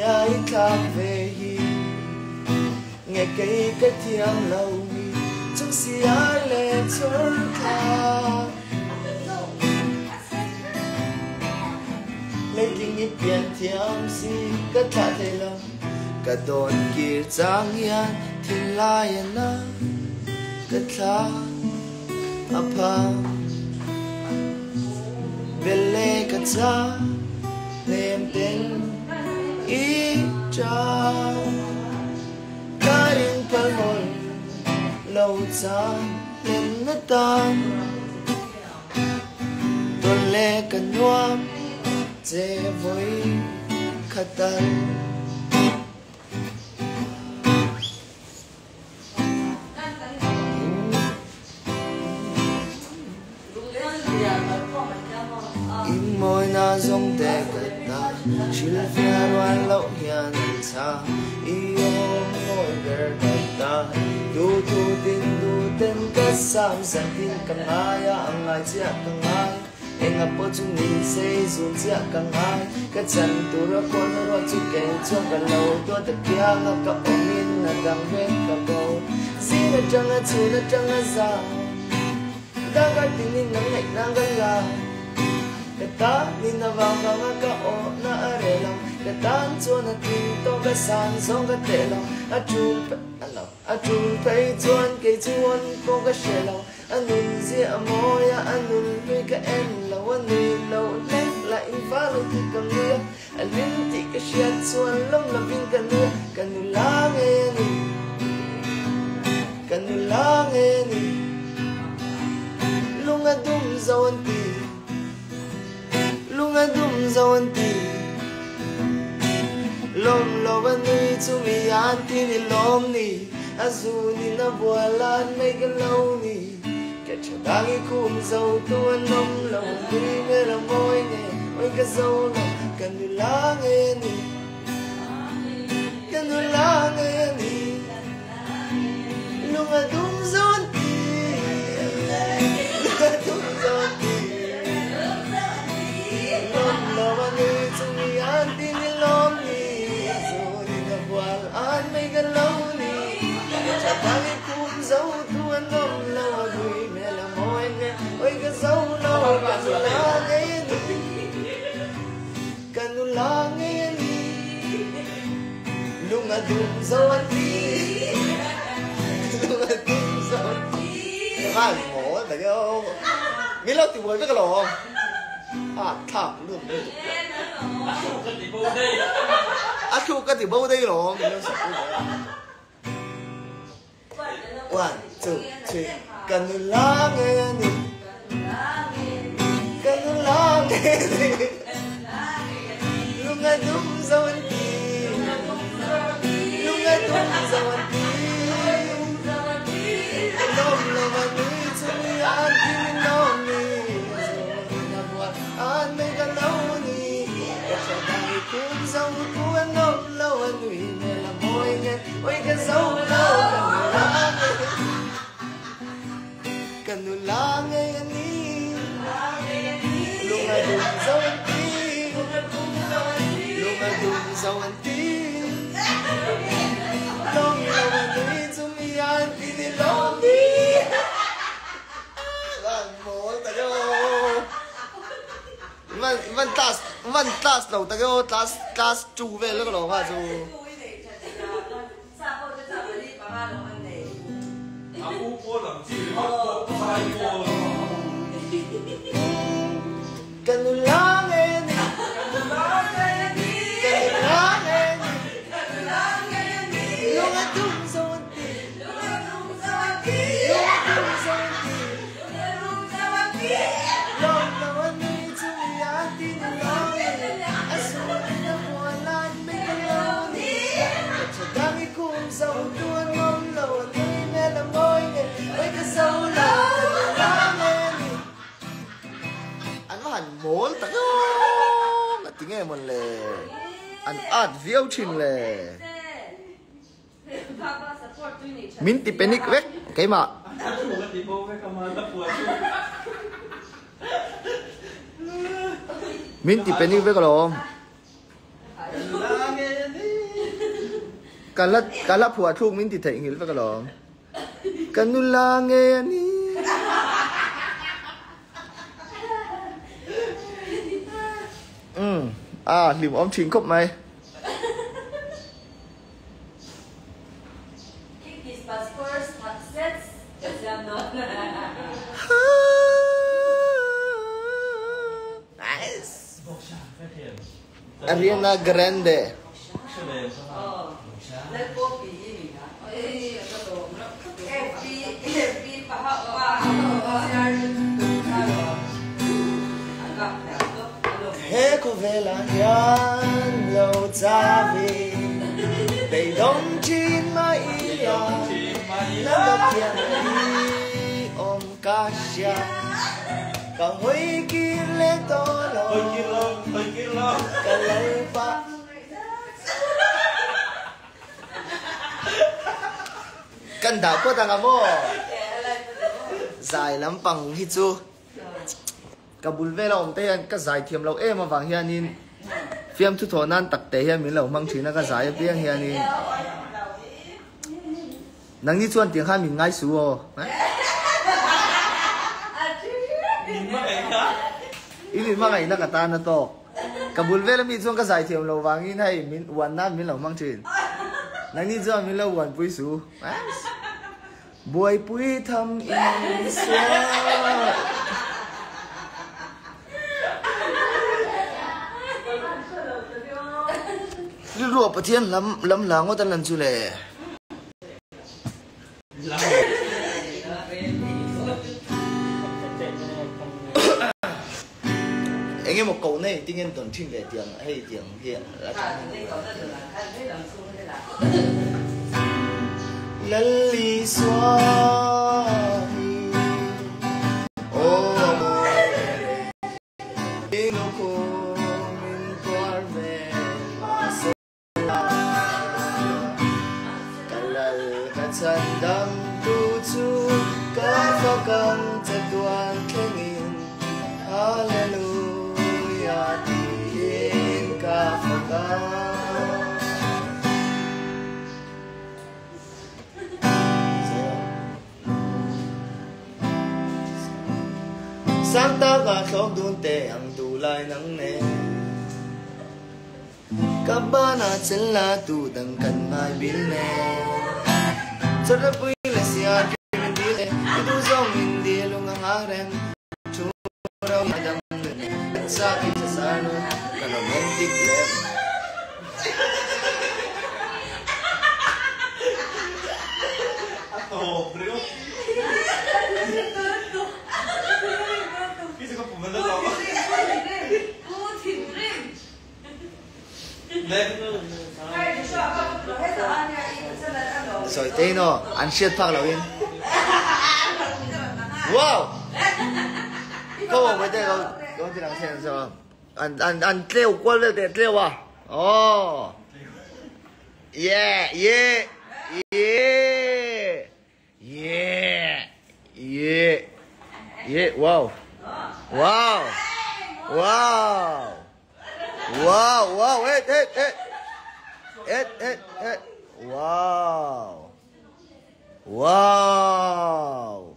ai thác về hi nghe cây cái thiam lâu mi trong si ai lệ chốn tha lấy kinh ít biển thiam si cái thả thế lòng cái đồn kia giang hiền thiên lai na cái thả apa belle cái cha nem tên ý cha cái đình phật hồn lâu xa lên nó tan tôi lệ cái nuông dễ với khát tan im môi na giống tê cất ta chỉ là phía loan lậu hiền xa yêu ngồi về cất ta du tu tin cất sam sang tin càng ai ang ai chia càng ai em ngập ở chung ni say dùng chia càng ai cái chân tu ra con ra chung kề cho cả lâu tua tất kia ngập cả ôm in là đang bên cả bầu xin là chẳng là già đang cái tình in nắng lạnh đang gần gà cái ta nhìn na vàng vàng cái ô na ở lòng cái ta cho na tin to cái sàn sông cái tệ lòng a chu thấy chuan cái chuan có cái xe lòng anh nhìn dịa môi anh nhìn với cái em lâu anh nhìn lâu lên lại phá lâu thì cầm lia anh lên thì cái xe chuan lông là vinh cần nu lá nghe ni cần nu lá nghe ni lung anh đum dâu anh tì lung anh đum dâu anh tì lom lo anh nuôi chú mi anh tì ni lom ni azu ni na bualan mấy cái lâu ni cái chỗ đang đi cùng dâu tôi lom lo nuôi nghe là môi nghe mấy cái dâu lo cần nuôi lá nghe ni cần nuôi lá nghe ni lung anh đum dâu anh tì lung anh đum dâu anh tì lo anh nuôi chú mi anh tì ni lom ni azu ni na bualan mấy cái lâu ni chả bao nhiêu cũng dấu tu anh ôm lâu đuôi mẹ là môi nghe ôi cái dấu lâu cần lá nghe đi cần lá nghe đi lúc mà đụng dấu anh đi lúc mà đụng dấu anh đi hai ngủ tại đâu biết lâu thì mới biết cái lò thảm luôn chú cái thì bao đây rồi mình đâu sợ one, two, three. Cần lá nghe ni, cần lá nghe ni. Lúc ngay đúng dấu anh đi, lúc ngay đúng dấu anh đi. Lom lom anh đi chung anh đi lom ni, rồi buồn anh mấy cái lâu ni. Cho ta cũng dấu của anh lom lâu anh đi mẹ là môi nghe, ôi cái dấu lâu cần nu lá nghe ni lúc mà đụng dấu anh tí lúc mà đụng dấu anh tí lom lom anh đi chung mi anh tí đi lom đi vâng mối tại đâu văn tas đầu tại đâu tas chu về lúc đó mà chu烏波林之黑國泰國cần nu lá nghe ni cần nu lá nghe ni lúc anh đúng dấu anh tí lúc anh đúng dấu anh tí lom lom anh đi chung mi anh tí ni lom ni anh xuống anh đã buồn lan mấy cái lâu ni cho đang đi cùng dấu tuôn mong lâu anh đi nghe là môi nghe ôi cái dấu lâu cần lá nghe ni anh nói hành muốn tao mà tiếng nghe một lề anh art viêu trình lề min ti penic vek cái mà min ti penic vek rồi kalat phua thuk min ti thei ngil va kalom kanula nge ani lim om ching khop mai Ariana Grande. He cô về là hiền lâu cha về đầy đông chín mai là nắng gặp thiên đi ôm cá xa cả hơi kia lên to hơi kia lo cả lấy ba cần đảo có thằng amo dài lắm bằng hít chu cả bùn về lòng tây ăn cả dài thiềm lâu em mà vàng hiền nín phim thu thổ nan tắc tế hiền mình lâu mang chuyện là cả dài biếng hiền nín nắng đi chuan tiếng hai mình ngay xuống ini mah ngai na kata na to kabul vela mi chuan ka zai thiam lo wangin hai min wan na min lo mang chin nang ni chuan min lo wan pui su buai pui tham in xia lu lu pa thian lam lang wa tan lan chu le anh em một câu này tiếng anh tuần chuyên về tiếng hay tiếng hiện là lali xoa ô in cô min qua về kalal katsan dam tu chu ka fa kam chatuan kengin hallelujah sáng ta và không đun tệ ăn tù lại nắng nè các bạn à chân là tù đằng cần mai biết nè cho rất vui là xia mình đi lên cái tu dòng mình đi luôn ngang hàng đen chú đâu mà đâm lên xa khi xa xa nữa là romantic lem bro cái gì có phụ nữ đâu rồi tên nó ăn shit phát lâu in wow không phải đây không chỉ làm xem sao ăn treo quá lên để treo à oh yeah yeah yeah yeah yeah yeah wow wow wow wow wow wow wow